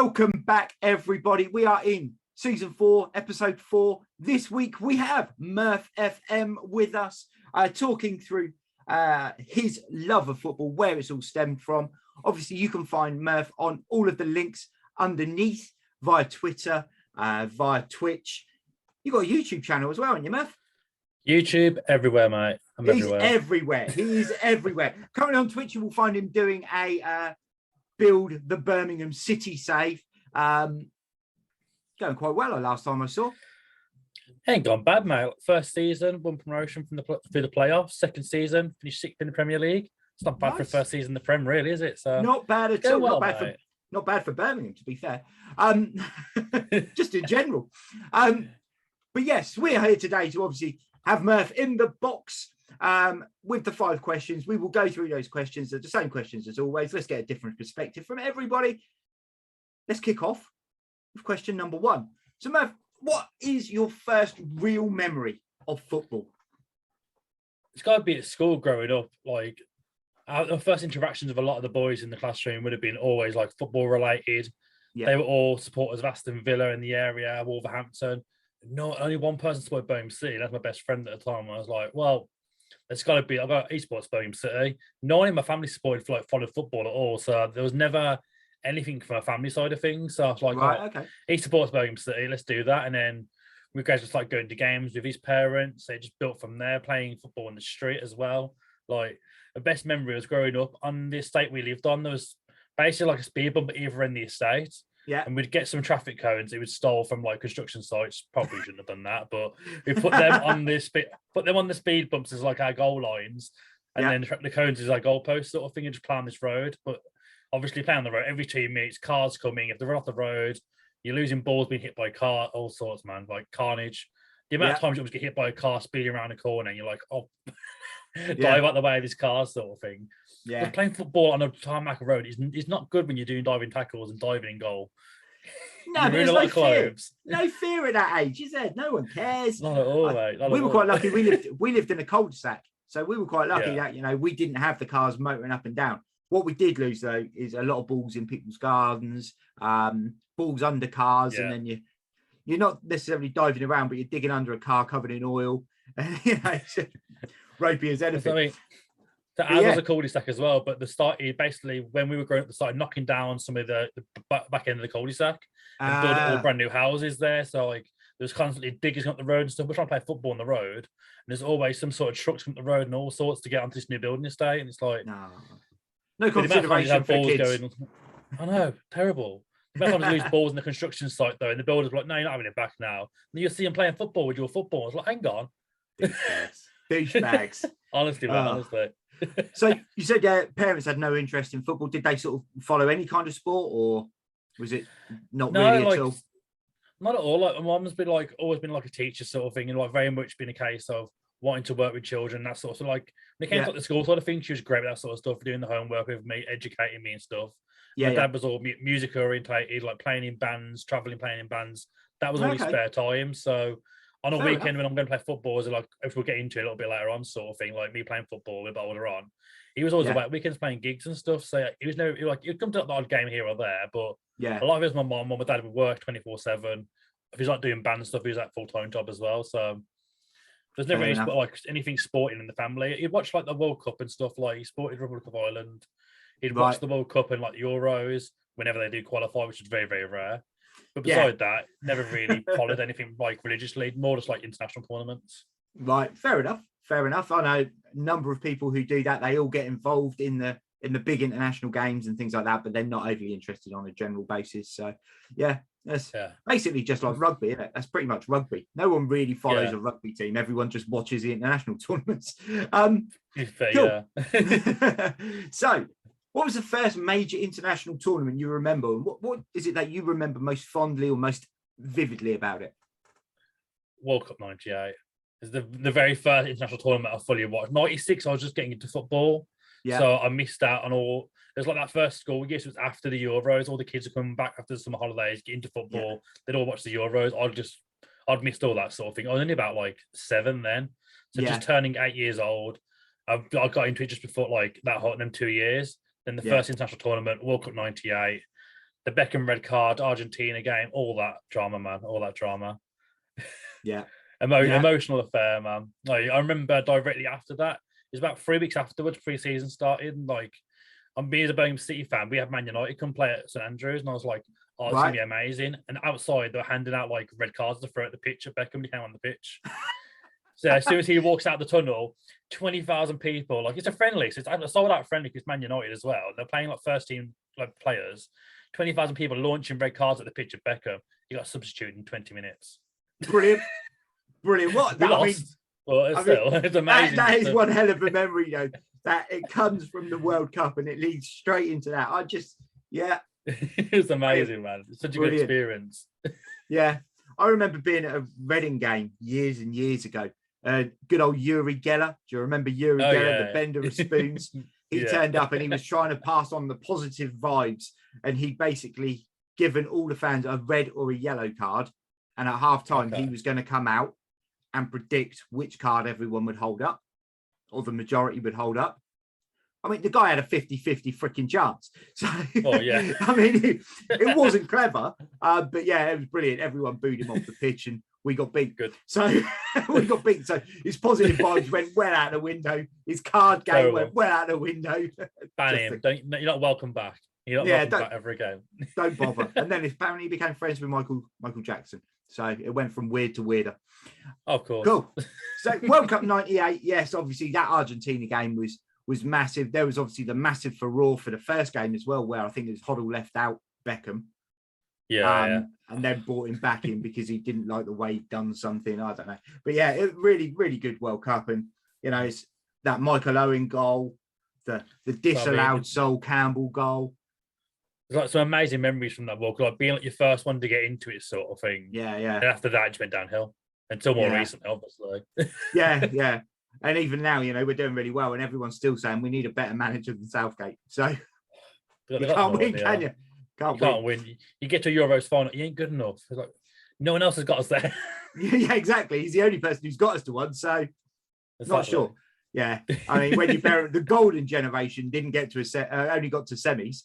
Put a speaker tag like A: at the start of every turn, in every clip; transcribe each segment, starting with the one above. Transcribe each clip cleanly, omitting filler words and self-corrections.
A: Welcome back, everybody. We are in season 4, episode 4. This week we have MurphFM with us, talking through his love of football, where it's all stemmed from. Obviously, you can find Murph on all of the links underneath via Twitter, via Twitch. You've got a YouTube channel as well, haven't you, Murph?
B: YouTube, everywhere, mate.
A: He's everywhere. He is everywhere. Currently on Twitch, you will find him doing a build the Birmingham City save. Going quite well last time I saw.
B: Ain't gone bad, mate. First season, won promotion through the playoffs. Second season, finished 6th in the Premier League. It's not bad for first season in the Prem, really, is it? So
A: not bad at all.
B: Well,
A: not bad for Birmingham, to be fair. Just in general. But yes, we're here today to obviously have Murph in the box with the 5 questions. We will go through those questions. They're the same questions as always. Let's get a different perspective from everybody. Let's kick off with question number 1. So, Murph, what is your first real memory of football?
B: It's got to be at school growing up. Like, our first interactions with a lot of the boys in the classroom would have been always like football related. Yeah. They were all supporters of Aston Villa in the area, Wolverhampton. No, only one person supported Birmingham City. That's my best friend at the time. I was like, well, it's got to be. I've got esports Birmingham City. No one in my family followed football at all. So there was never anything from a family side of things. So I was like, okay, he supports Birmingham City. Let's do that. And then we guys just like going to games with his parents. They just built from there, playing football in the street as well. Like the best memory was growing up on the estate we lived on. There was basically like a speed bump either in the estate.
A: Yeah,
B: and we'd get some traffic cones. It would stole from like construction sites. Probably shouldn't have done that, but we put them on the speed bumps as like our goal lines, and then the cones is like goalposts sort of thing, and just play on this road. But obviously, playing on the road, every 2 minutes, cars coming. If they run off the road, you're losing balls being hit by a car, all sorts, man, like carnage. The amount of times you almost get hit by a car speeding around a corner, and you're like, oh, dive out the way of this car, sort of thing. Yeah, but playing football on a tarmac road is not good when you're doing diving tackles and diving in goal.
A: No, but there's no fear. No fear at that age, is there? No one cares.
B: Not at all, mate.
A: We were quite lucky. We lived in a cul-de-sac, so we were quite lucky that we didn't have the cars motoring up and down. What we did lose though is a lot of balls in people's gardens, balls under cars, and then you're not necessarily diving around, but you're digging under a car covered in oil. It's ropey as anything.
B: I mean, so ours was a cul-de-sac as well, but basically when we were growing up, they started knocking down some of the back end of the cul-de-sac and building all brand new houses there. So like there's constantly diggers up the road and stuff. We're trying to play football on the road, and there's always some sort of trucks from the road and all sorts to get onto this new building estate. And it's like
A: no consideration for kids.
B: I know, terrible. Sometimes lose balls in the construction site though, and the builders were like, "No, you're not having it back now." And you see them playing football with your football. I was like, "Hang on,
A: douchebags."
B: Honestly, man, honestly.
A: So you said your parents had no interest in football. Did they sort of follow any kind of sport, or was it not really at all?
B: Not at all. Like my mum's been like always been like a teacher sort of thing, and like very much been a case of wanting to work with children, that sort of. So like when it came to the school sort of thing, she was great with that sort of stuff, doing the homework with me, educating me and stuff. My dad was all music orientated, like playing in bands, traveling, playing in bands. That was all his spare time. So on a weekend when I'm going to play football, is like if we'll get into it a little bit later on, sort of thing, like me playing football a bit older on. He was always about weekends playing gigs and stuff. So he was never like he'd come to the odd game here or there, but a lot of it was my mum. My dad would work 24/7. If he's like doing band stuff, he was like full-time job as well. So there's never any like anything sporting in the family. He'd watch like the World Cup and stuff. Like he sported Republic of Ireland. He'd watch the World Cup and like the Euros whenever they do qualify, which is very, very rare. But beside that, never really followed anything like religiously, more just like international tournaments.
A: Right, fair enough. I know a number of people who do that. They all get involved in the big international games and things like that, but they're not overly interested on a general basis. So that's basically just like rugby, isn't it? That's pretty much rugby. No one really follows a rugby team. Everyone just watches the international tournaments. Cool. So what was the first major international tournament you remember? And what is it that you remember most fondly or most vividly about it?
B: World Cup 98. It's the very first international tournament I fully watched. 96, I was just getting into football. Yeah. So I missed out on all. It was like that first school year, so it was after the Euros. All the kids are coming back after the summer holidays, get into football. Yeah. They'd all watch the Euros. I'd missed all that sort of thing. I was only about like 7 then. So just turning 8 years old. I got into it just before like that hot in them 2 years. Then the first international tournament, World Cup 98. the Beckham red card, Argentina game, all that drama, man, all that drama.
A: Yeah.
B: Emotional affair, man. Like, I remember directly after that, it was about 3 weeks afterwards, pre-season started. Like, I'm being a Birmingham City fan. We had Man United come play at St Andrews, and I was like, "Oh, it's gonna be amazing!" And outside, they're handing out like red cards to throw at the pitch at Beckham. He came on the pitch. So as soon as he walks out the tunnel, 20,000 people. Like, it's a friendly, so it's a sold out friendly because Man United as well. They're playing like first team like players. 20,000 people launching red cards at the pitch at Beckham. He got substituted in 20 minutes.
A: Brilliant. What?
B: We lost. It's amazing.
A: That is one hell of a memory, though. That it comes from the World Cup and it leads straight into that.
B: It's amazing, man. It's such a good experience.
A: Yeah. I remember being at a Reading game years and years ago. Good old Yuri Geller. Do you remember Yuri Geller, the bender of spoons? He turned up and he was trying to pass on the positive vibes. And he basically given all the fans a red or a yellow card. And at half time, he was going to come out and predict which card everyone would hold up, or the majority would hold up. I mean, the guy had a 50-50 freaking chance. So, I mean, it wasn't clever, but yeah, it was brilliant. Everyone booed him off the pitch and we got beat.
B: Good.
A: So we got beat. So his positive vibes went well out the window. His card game went well out the window.
B: Ban him. You're not welcome back. You're not welcome back ever again.
A: Don't bother. And then apparently he became friends with Michael Jackson. So it went from weird to weirder.
B: Of course.
A: Cool. So World Cup 98, yes, obviously that Argentina game was massive. There was obviously the massive furore for the first game as well, where I think it was Hoddle left out Beckham. And then brought him back in because he didn't like the way he'd done something. I don't know. But yeah, it really, really good World Cup. And, you know, it's that Michael Owen goal, the disallowed Sol Campbell goal.
B: There's like some amazing memories from that World Cup, like being like your first one to get into it, sort of thing.
A: Yeah.
B: And after that, it just went downhill until more recently, obviously.
A: Yeah. And even now, you know, we're doing really well, and everyone's still saying we need a better manager than Southgate. So you can't win, can you? You
B: can't win. You get to a Euros final, you ain't good enough. It's like no one else has got us there.
A: Yeah, exactly. He's the only person who's got us to one. So not sure. Yeah, I mean, when you bear the golden generation didn't get to only got to semis.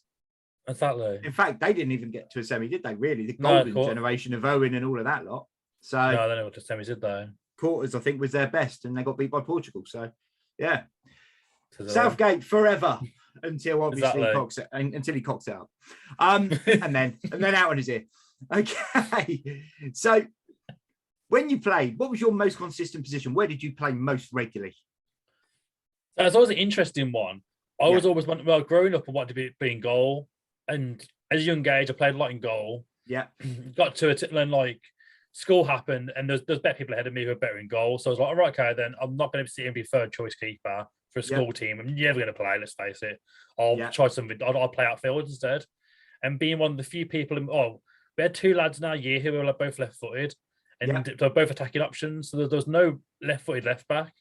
B: Exactly.
A: In fact, they didn't even get to a semi, did they? Really, the golden generation of Owen and all of that lot. So
B: no, they never got to semis, did they?
A: Quarters, I think, was their best, and they got beat by Portugal. So yeah, Southgate forever until obviously until he cocks out, and then out on his ear. Okay, so when you played, what was your most consistent position? Where did you play most regularly?
B: That's always an interesting one. I was always growing up, I wanted to be in goal. And as a young age, I played a lot in goal. Yeah. Got to it, and then like school happened, and there's better people ahead of me who are better in goal. So I was like, all right, okay, then I'm not going to sit and be third choice keeper for a school team. I'm never going to play, let's face it. I'll try something. I'll play outfield instead. And being one of the few people we had 2 lads in our year who were like both left-footed, and they're both attacking options. So there was no left-footed left back.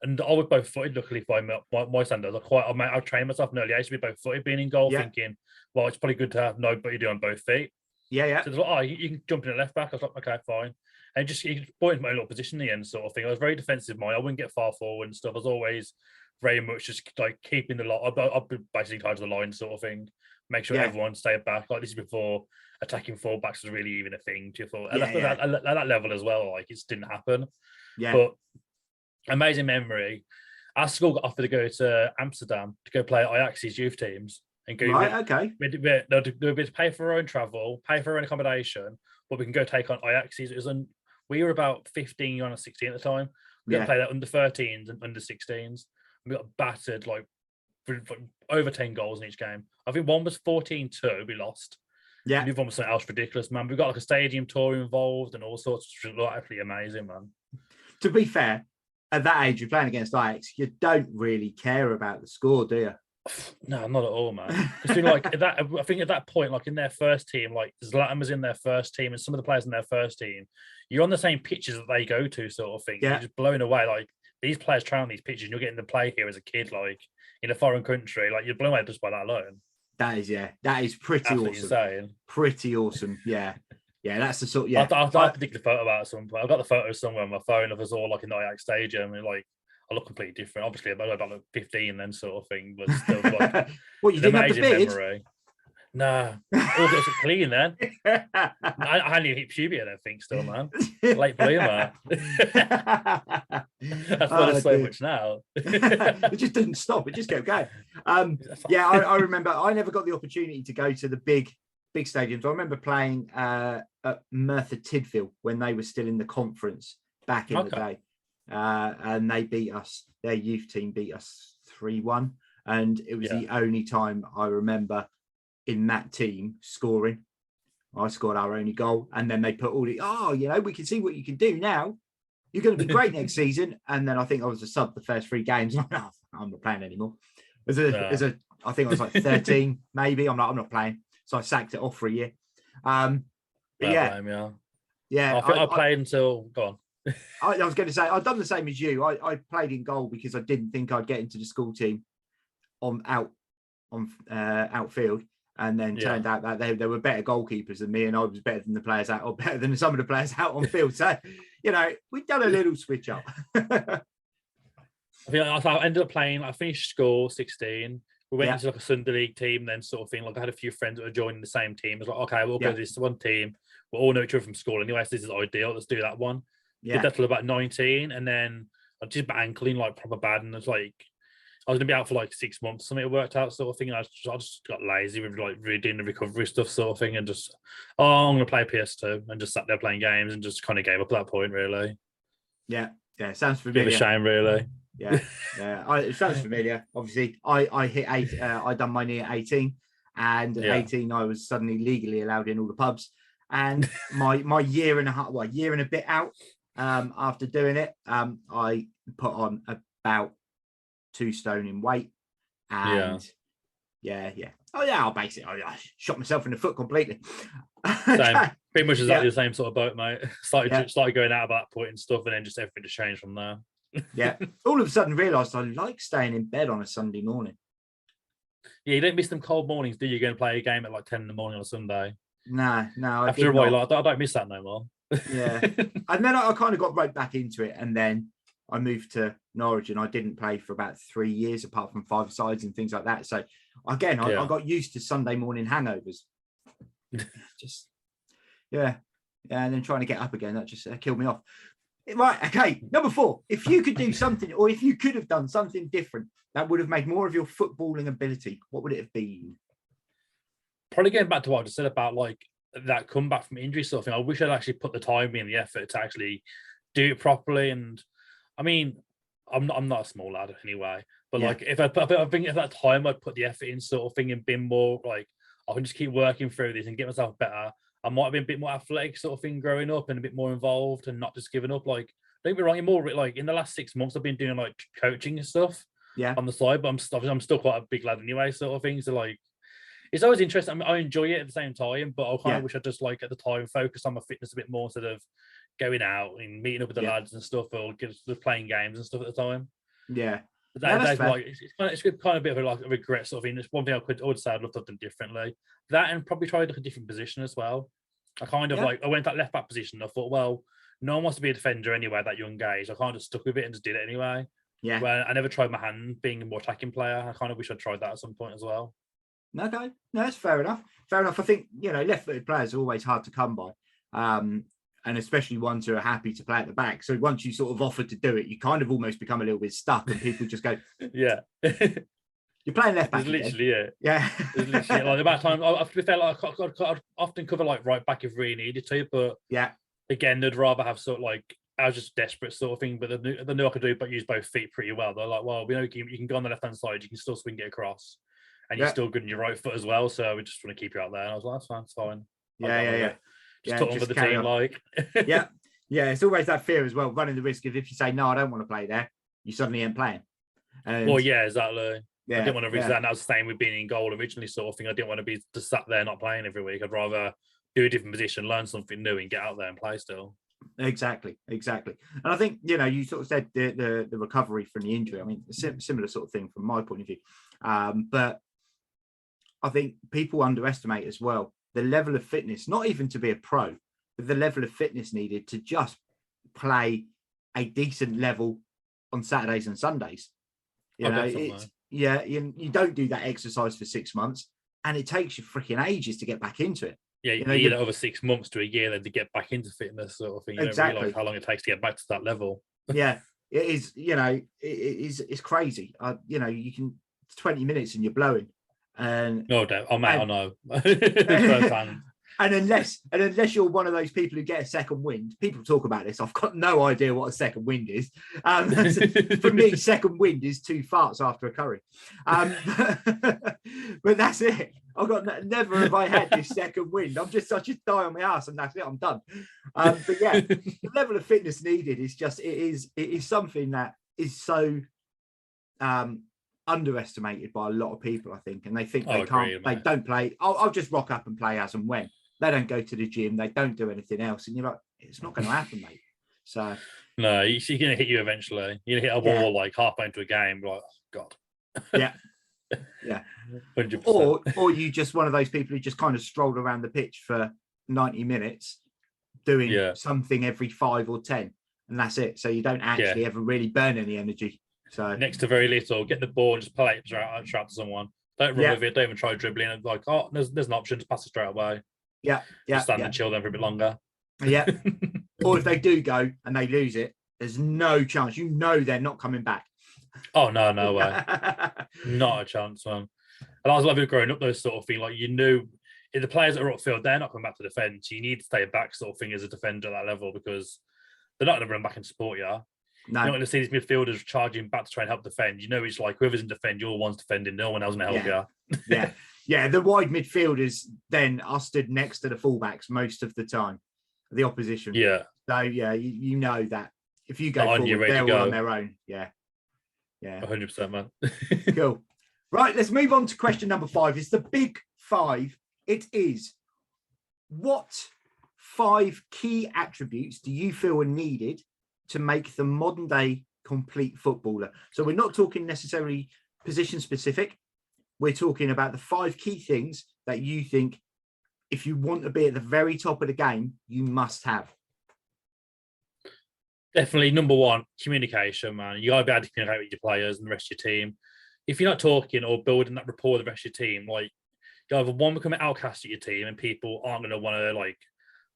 B: And I was both footed, luckily, by my standards. I trained myself in early age to be both footed, being in goal, thinking, well, it's probably good to have nobody doing both feet. Yeah. So they're like, you can jump in at left back. I was like, okay, fine. And just pointed my little position in the end, sort of thing. I was very defensive minded. I wouldn't get far forward and stuff. I was always very much just like keeping the line. I'd be basically tied to the line, sort of thing. Make sure everyone stayed back. Like this is before attacking fullbacks was really even a thing. At that level as well, like it just didn't happen. Yeah. But amazing memory. Our school got offered to go to Amsterdam to go play at Ajax's youth teams and go. Right, okay. They'll pay for our own travel, pay for our own accommodation, but we can go take on Ajax's. We were about 15 on a 16 at the time. We got to play that under 13s and under 16s. We got battered like for over 10 goals in each game. I think one was 14-2. We lost. Yeah. The other one was something else ridiculous, man. We got like a stadium tour involved and all sorts. It was absolutely amazing, man. To be fair, at that age, you're playing against Ajax, you don't really care about the score, do you? No, not at all, man. Because I think at that point, like in their first team, like Zlatan was in their first team, and some of the players in their first team, you're on the same pitches that they go to, sort of thing. Yeah. You're just blown away. Like these players try on these pitches, and you're getting to play here as a kid, like in a foreign country. Like you're blown away just by that alone. That is pretty absolutely awesome. Insane. Pretty awesome, yeah. Yeah, that's the sort. Yeah, I'll predict the photo about it at some point. I've got the photo somewhere on my phone of us all like in the Ajax stadium, and like I look completely different. Obviously, I'm about 15 then, sort of thing, but still like. Well, you didn't have the beard. Memory. Nah, all got clean then. I hadn't even hit puberty, I don't think, still, man. Late bloomer. That's why there's so much now.
A: It just didn't stop. It just kept going. I remember I never got the opportunity to go to the big stadiums. I remember playing at Murph at Tidfield when they were still in the conference back in the day. And they beat us, their youth team beat us 3-1. And it was the only time I remember in that team scoring. I scored our only goal, and then they put all we can see what you can do now. You're going to be great next season. And then I think I was a sub the first 3 games. I'm not playing anymore. I think I was like 13, maybe. I'm not playing. So I sacked it off for a year. I
B: played until gone.
A: I was going to say I've done the same as you. I played in goal because I didn't think I'd get into the school team on outfield. And then turned out that there were better goalkeepers than me, and I was better than the players out, or better than some of the players out on field. So, we've done a little switch up.
B: I ended up playing. I finished school 16. We went into like a Sunday league team, then sort of thing. Like I had a few friends that were joining the same team. I was like, okay, we'll go to this one team. We all know each other from school anyway, so this is ideal. Let's do that one. Did that till about 19, and then I just my ankling like proper bad, and it's like. I was going to be out for like 6 months. Something worked out, sort of thing. I just got lazy with like redoing the recovery stuff, sort of thing, and just I'm going to play PS2, and just sat there playing games, and just kind of gave up at that point, really.
A: Yeah, sounds familiar.
B: Bit of a shame, really.
A: Yeah. It sounds familiar. Obviously, I hit 8. I done my knee at 18, and at 18 I was suddenly legally allowed in all the pubs, and my year and a bit out after doing it, I put on about 2 stone in weight, and I shot myself in the foot completely.
B: Same, pretty much exactly the same sort of boat, mate. Started going out at that point and stuff, and then just everything just changed from there.
A: All of a sudden realised I like staying in bed on a Sunday morning.
B: Yeah, you don't miss them cold mornings, do you? You're going to play a game at like 10 in the morning on a Sunday.
A: No.
B: After a while, I don't miss that no more.
A: And then I kind of got right back into it, and then I moved to Norwich, and I didn't play for about 3 years, apart from 5 sides and things like that. So again, I got used to Sunday morning hangovers. And then trying to get up again, that just killed me off. Right, okay. Number 4, if you could do something, or if you could have done something different that would have made more of your footballing ability, what would it have been?
B: Probably going back to what I just said about like that comeback from injury sort of thing. I wish I'd actually put the time in, the effort to actually do it properly. And I mean, I'm not a small lad anyway, but like if I think at that time I'd put the effort in, sort of thing, and been more like I can just keep working through this and get myself better. I might have been a bit more athletic, sort of thing, growing up, and a bit more involved, and not just giving up. Like, don't get me wrong, more like in the last 6 months I've been doing like coaching and stuff on the side, but I'm still quite a big lad anyway, sort of thing. So like, it's always interesting. I mean, I enjoy it at the same time, but I kind of wish I just like at the time focused on my fitness a bit more instead of going out and meeting up with the lads and stuff, or just playing games and stuff at the time. That's like it's kind of a bit of a regret sort of thing. It's one thing I would say I'd love to have done differently. That, and probably tried like a different position as well. I kind of like I went that left back position. I thought, well, no one wants to be a defender anyway at that young age. I kind of stuck with it and just did it anyway. Well, I never tried my hand being a more attacking player. I kind of wish I'd tried that at some point as well.
A: Okay, no, that's fair enough. I think left-footed players are always hard to come by. And especially ones who are happy to play at the back. So once you sort of offer to do it, you kind of almost become a little bit stuck, and people just go,
B: "Yeah,
A: you're playing left back."
B: It's literally, It's literally like about time. To be fair, like I'd often cover like right back if really needed to, but again, they'd rather have sort of like I was just desperate sort of thing. But they knew I could do, but use both feet pretty well. They're like, well, we know you can go on the left hand side, you can still swing it across, and you're still good in your right foot as well. So we just want to keep you out there. And I was like, that's fine. Just took on for the team, like.
A: It's always that fear as well, running the risk of if you say no, I don't want to play there, you suddenly ain't playing.
B: Well, exactly. I didn't want to risk that, and that was the same with being in goal originally, sort of thing. I didn't want to be just sat there not playing every week. I'd rather do a different position, learn something new, and get out there and play still.
A: Exactly. And I think you sort of said the recovery from the injury. I mean, similar sort of thing from my point of view, but I think people underestimate as well the level of fitness, not even to be a pro, but the level of fitness needed to just play a decent level on Saturdays and Sundays. You don't do that exercise for 6 months and it takes you freaking ages to get back into it.
B: Yeah, you need over 6 months to a year then to get back into fitness sort of thing. You don't realise how long it takes to get back to that level.
A: Yeah, it is. It's crazy. You can 20 minutes and you're blowing. And
B: no doubt. Oh, mate, I know. Firsthand.
A: And unless you're one of those people who get a second wind, people talk about this. I've got no idea what a second wind is. For me, second wind is 2 farts after a curry. But that's it. Never have I had this second wind. I just die on my ass and that's it. I'm done. But yeah, the level of fitness needed is just it is something that is so underestimated by a lot of people, I think, and they think they don't play. I'll just rock up and play as and when. They don't go to the gym. They don't do anything else. And you're like, it's not going to happen, mate. So
B: no, you're going to hit you eventually. You're going to hit a wall like halfway into a game. Like, oh, God.
A: Yeah. Yeah.
B: 100%.
A: Or you just one of those people who just kind of strolled around the pitch for 90 minutes doing something every 5 or 10. And that's it. So you don't actually ever really burn any energy. So
B: next to very little, get the ball and just play it straight to someone. Don't run with it. Don't even try dribbling. And like, oh, there's an option to pass it straight away.
A: Yeah,
B: just stand and chill them for a bit longer.
A: Yeah. Or if they do go and they lose it, there's no chance. They're not coming back.
B: Oh no way, not a chance, man. And I was like, growing up, those sort of thing. Like you knew, if the players that are upfield, they're not coming back to defend. So you need to stay back, sort of thing, as a defender at that level because they're not going to run back and support you. No. You're not going to see these midfielders charging back to try and help defend. You know, it's like whoever's in defend, you're the ones defending. No one else going to help you.
A: Yeah. Yeah, the wide midfielders then are stood next to the fullbacks most of the time, the opposition.
B: Yeah.
A: So, yeah, you know that if you go forward, they're all on their own. Yeah. Yeah.
B: 100%, man.
A: Cool. Right, let's move on to question number 5. It's the big 5. It is, what 5 key attributes do you feel are needed to make the modern day complete footballer? So we're not talking necessarily position specific. We're talking about the 5 key things that you think, if you want to be at the very top of the game, you must have.
B: Definitely, number 1, communication, man. You got to be able to communicate with your players and the rest of your team. If you're not talking or building that rapport with the rest of your team, like, you either one, become an outcast at your team and people aren't going to want to, like,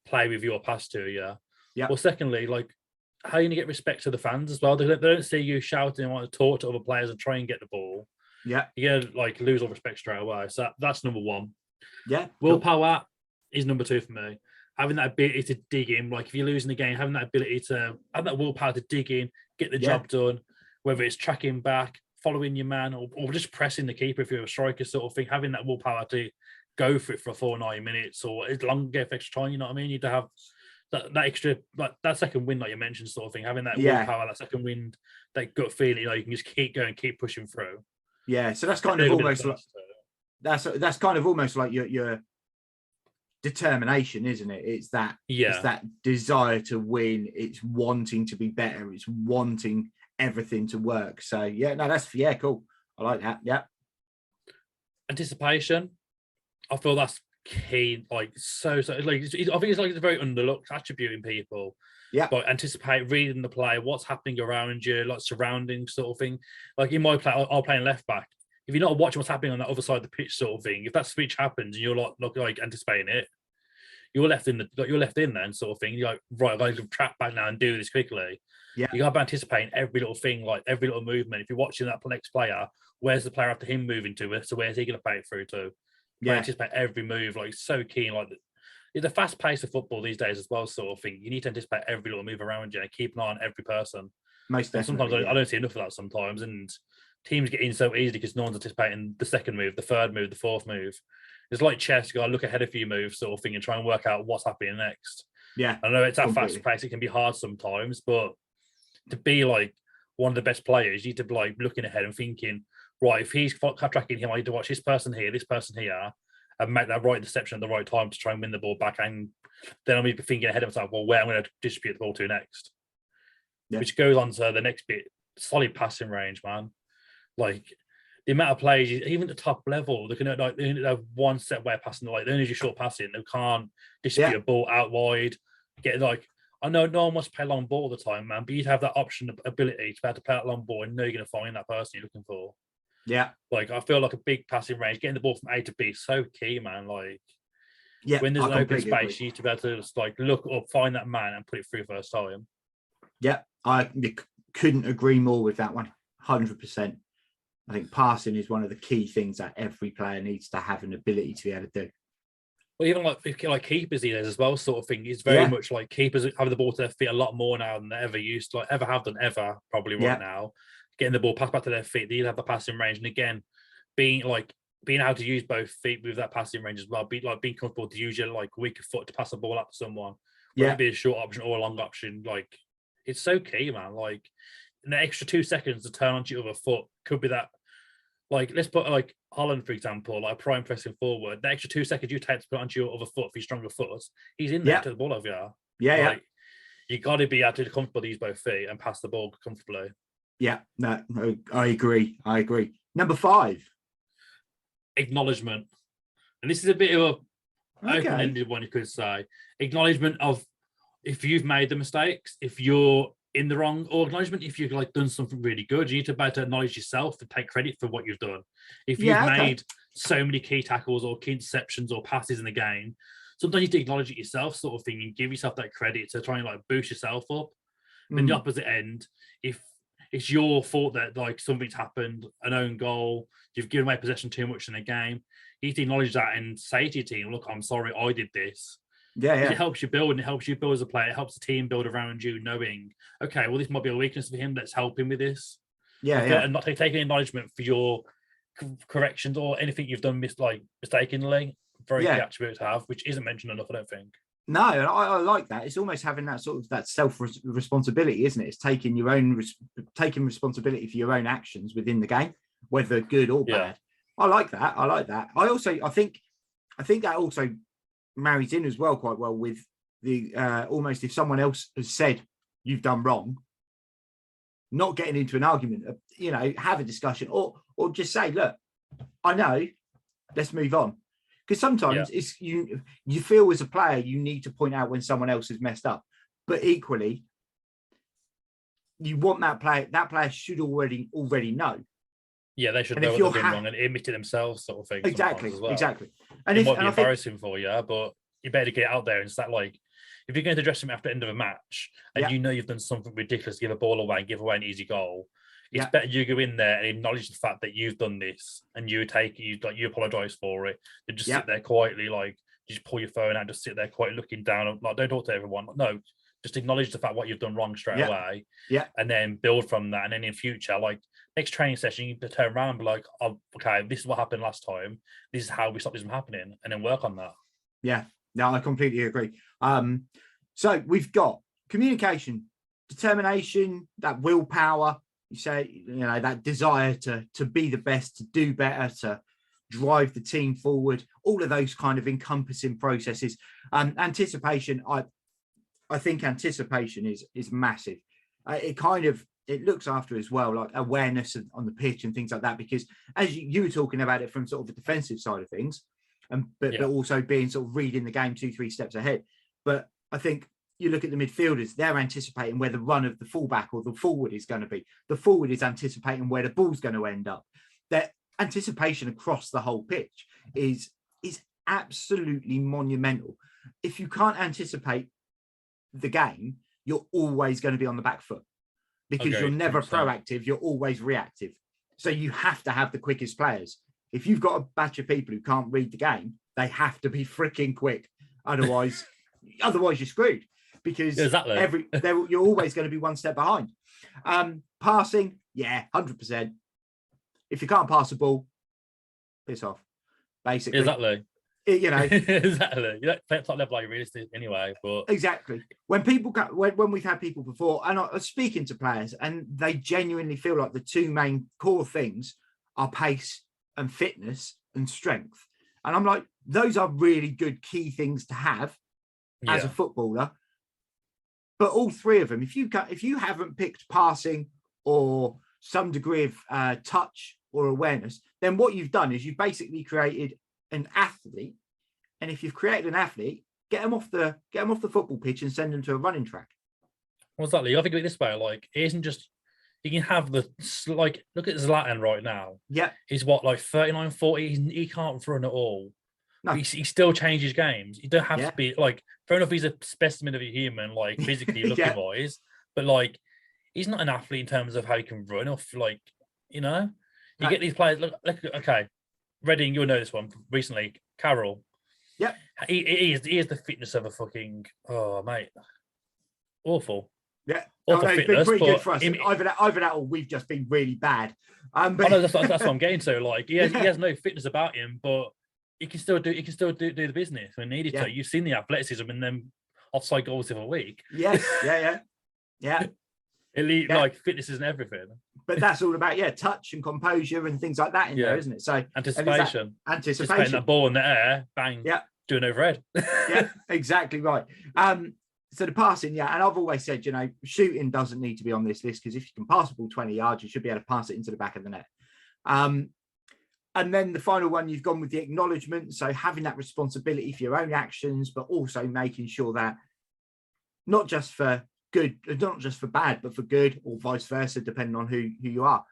B: play with you or pass to you. Yeah. Or secondly, like, how are you going to get respect to the fans as well? They don't see you shouting and want to talk to other players and try and get the ball.
A: Yeah,
B: you're gonna like lose all respect straight away. So that's number 1.
A: Yeah,
B: willpower is number 2 for me. Having that ability to dig in, like if you're losing the game, having that ability to have that willpower to dig in, get the job done. Whether it's tracking back, following your man, or just pressing the keeper if you're a striker, sort of thing. Having that willpower to go for it for a full 90 minutes, or as long get extra time. You know what I mean? You need to have that extra, like that second wind, like you mentioned, sort of thing. Having that willpower, that second wind, that gut feeling, you can just keep going, keep pushing through.
A: Yeah, so that's kind of almost like that's kind of almost like your determination, isn't it? It's that it's that desire to win. It's wanting to be better. It's wanting everything to work. So that's cool. I like that. Yeah.
B: Anticipation. I feel that's key. Like so like I think it's like it's a very underlooked attribute in people.
A: Yeah.
B: But anticipate reading the play, what's happening around you, like surrounding sort of thing. Like in my play, I'll play in left back. If you're not watching what's happening on the other side of the pitch, sort of thing, if that switch happens and you're like anticipating it, you're left in then sort of thing. You're like, right, I can track back now and do this quickly.
A: Yeah.
B: You gotta be anticipating every little thing, like every little movement. If you're watching that next player, where's the player after him moving to? So where's he gonna play it through to? Yeah. Anticipate every move, like so keen, like the fast pace of football these days as well, sort of thing. You need to anticipate every little move around you and keep an eye on every person.
A: Most definitely.
B: Sometimes I don't see enough of that sometimes, and teams get in so easily because no one's anticipating the second move, the third move, the fourth move. It's like chess. You got to look ahead a few moves, sort of thing, and try and work out what's happening next.
A: Yeah,
B: I know it's that fast pace. It can be hard sometimes, but to be like one of the best players, you need to be like looking ahead and thinking, right, if he's tracking him, I need to watch this person here, and make that right interception at the right time to try and win the ball back. And then I'll be thinking ahead of myself, well, where I'm going to distribute the ball to next. Yeah. Which goes on to the next bit, solid passing range, man. Like the amount of players, even at the top level, they have one set way of passing. Like they only do short passing. They can't distribute a ball out wide. I know no one wants to play long ball all the time, man, but you'd have that option, ability to be able to play that long ball and know you're going to find that person you're looking for.
A: Yeah.
B: Like, I feel like a big passing range, getting the ball from A to B is so key, man. Like,
A: Yeah,
B: when there's
A: I
B: an open
A: completely
B: space,
A: agree.
B: you need to be able to just like look up, find that man, and put it through first time.
A: Yeah, I couldn't agree more with that one. 100%. I think passing is one of the key things that every player needs to have an ability to be able to do.
B: Well, even like keepers these days as well, sort of thing. It's very much like keepers have the ball to their feet a lot more now than they ever used to, like ever have done ever, probably right now. Getting the ball passed back to their feet, they have the passing range. And again, being able to use both feet with that passing range as well, being comfortable to use your like weaker foot to pass the ball up to someone, whether it be a short option or a long option. Like, it's so key, man. Like, an extra 2 seconds to turn onto your other foot could be that. Like, let's put like Holland, for example, like prime pressing forward. The extra 2 seconds you take to put onto your other foot for your stronger foot, he's in there to the ball over you.
A: Yeah,
B: you got to be able to comfortable use both feet and pass the ball comfortably.
A: Yeah, no, I agree. Number 5,
B: acknowledgement, and this is a bit of a open-ended one, you could say. Acknowledgement of if you've made the mistakes, if you're in the wrong, or acknowledgement if you've like done something really good. You need to be able to acknowledge yourself and take credit for what you've done. If you've made so many key tackles or key interceptions or passes in the game, sometimes you need to acknowledge it yourself, sort of thing, and give yourself that credit to try and like boost yourself up. Then the opposite end, if it's your fault that like something's happened, an own goal, you've given away possession too much in the game, you need to acknowledge that and say to your team, look, I'm sorry, I did this. It helps you build, and it helps you build as a player. It helps the team build around you, knowing, okay, well, this might be a weakness for him. Let's help him with this. And not taking acknowledgement for your corrections or anything you've done mistakenly. Very key attribute to have, which isn't mentioned enough, I don't think.
A: No, I like that. It's almost having that sort of that self-responsibility, isn't it? It's taking your own taking responsibility for your own actions within the game, whether good or bad. I like that. I think that also marries in as well quite well with the almost if someone else has said you've done wrong, not getting into an argument, have a discussion or just say, look, I know, let's move on. Because sometimes it's you feel as a player you need to point out when someone else has messed up, but equally you want that player should already know.
B: Yeah, they should know what they've been wrong and admit it themselves, sort of thing.
A: Exactly.
B: And it might be embarrassing for you, but you better get out there and start like, if you're going to dress him after the end of a match and you know you've done something ridiculous, give a ball away and give away an easy goal, it's better you go in there and acknowledge the fact that you've done this and you apologize for it. You just sit there quietly, like you just pull your phone out, just sit there quietly looking down, like don't talk to everyone. No, just acknowledge the fact what you've done wrong straight away. Yeah. And then build from that. And then in future, like next training session, you can turn around and be like, oh, okay, this is what happened last time. This is how we stop this from happening, and then work on that. Yeah.
A: No, I completely agree. So we've got communication, determination, that willpower. You say, that desire to be the best, to do better, to drive the team forward. All of those kind of encompassing processes. Anticipation. I think anticipation is massive. It looks after as well, like awareness on the pitch and things like that. Because as you were talking about it from sort of the defensive side of things, but also being sort of reading the game 2-3 steps ahead. But I think you look at the midfielders, they're anticipating where the run of the fullback or the forward is going to be. The forward is anticipating where the ball's going to end up. That anticipation across the whole pitch is absolutely monumental. If you can't anticipate the game, you're always going to be on the back foot because you're never proactive, you're always reactive. So you have to have the quickest players. If you've got a batch of people who can't read the game, they have to be freaking quick. Otherwise you're screwed because you're always going to be one step behind. Passing, 100%. If you can't pass the ball, piss off. Basically,
B: exactly. Exactly. You don't play top level like realistic anyway. But
A: exactly, when we've had people before, and I was speaking to players, and they genuinely feel like the two main core things are pace and fitness and strength. And I'm like, those are really good key things to have as a footballer. But all three of them, if you haven't picked passing or some degree of touch or awareness, then what you've done is you've basically created an athlete. And if you've created an athlete, get them off the football pitch and send them to a running track.
B: Well, exactly. I think of it this way: like, it isn't just You can have like, look at Zlatan right now.
A: Yeah.
B: He's what, like 39, 40? He can't run at all.
A: No.
B: He still changes games. You don't have to be like, fair enough, he's a specimen of a human, like physically looking wise, but like, he's not an athlete in terms of how he can run or like, you get these players. Look, okay, Reading, you'll know this one recently. Carroll.
A: Yeah.
B: He is the fitness of a fucking, oh, mate. Awful.
A: Yeah.
B: Awful
A: it's
B: fitness,
A: been pretty good for us. Either that or we've just been really bad. But...
B: I know that's what I'm getting to. Like, he has no fitness about him, but he can still do the business when needed to. You've seen the athleticism in them offside goals of a week.
A: Yes, yeah.
B: Elite, like fitness isn't everything.
A: But that's all about touch and composure and things like that in there, isn't it? So
B: anticipation,
A: anticipation,
B: that ball in the air, bang, doing overhead.
A: Yeah, exactly right. So the passing, and I've always said, shooting doesn't need to be on this list, because if you can pass the ball 20 yards, you should be able to pass it into the back of the net. And then the final one, you've gone with the acknowledgement. So having that responsibility for your own actions, but also making sure that not just for good, not just for bad, but for good, or vice versa, depending on who you are.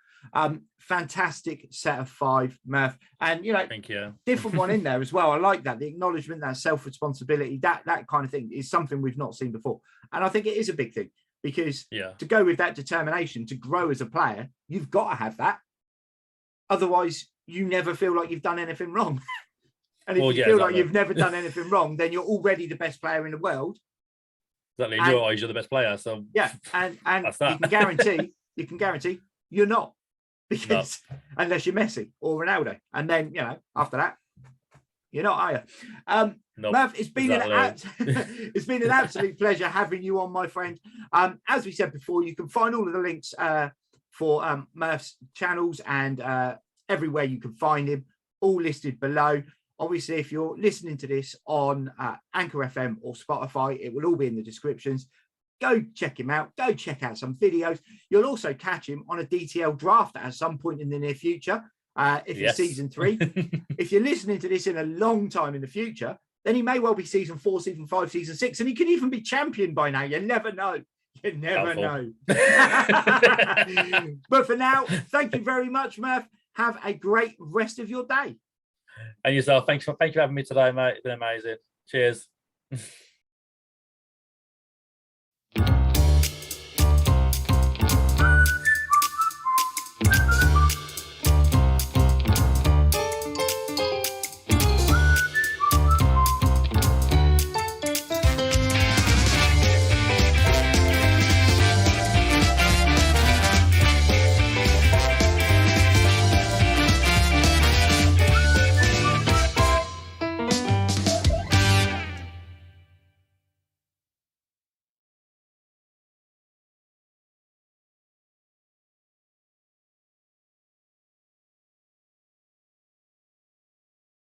A: Fantastic set of 5, Murph. And,
B: thank you.
A: Different one in there as well. I like that. The acknowledgement, that self-responsibility, that kind of thing is something we've not seen before. And I think it is a big thing, because to go with that determination, to grow as a player, you've got to have that. Otherwise, you never feel like you've done anything wrong. And if you feel like you've never done anything wrong, then you're already the best player in the world.
B: Exactly. In your eyes, you're the best player. So
A: and you can guarantee you're not, because unless you're Messi or Ronaldo, and then after that, you're not, are you? Murph, it's been it's been an absolute pleasure having you on, my friend. As we said before, you can find all of the links for Murph's channels and everywhere you can find him, all listed below. Obviously, if you're listening to this on Anchor FM or Spotify, it will all be in the descriptions. Go check him out. Go check out some videos. You'll also catch him on a DTL draft at some point in the near future, if you're season 3. If you're listening to this in a long time in the future, then he may well be season 4, season 5, season 6, and he could even be champion by now. You never know. You never know. But for now, thank you very much, Murph. Have a great rest of your day.
B: And yourself. Thank you for having me today, mate. It's been amazing. Cheers.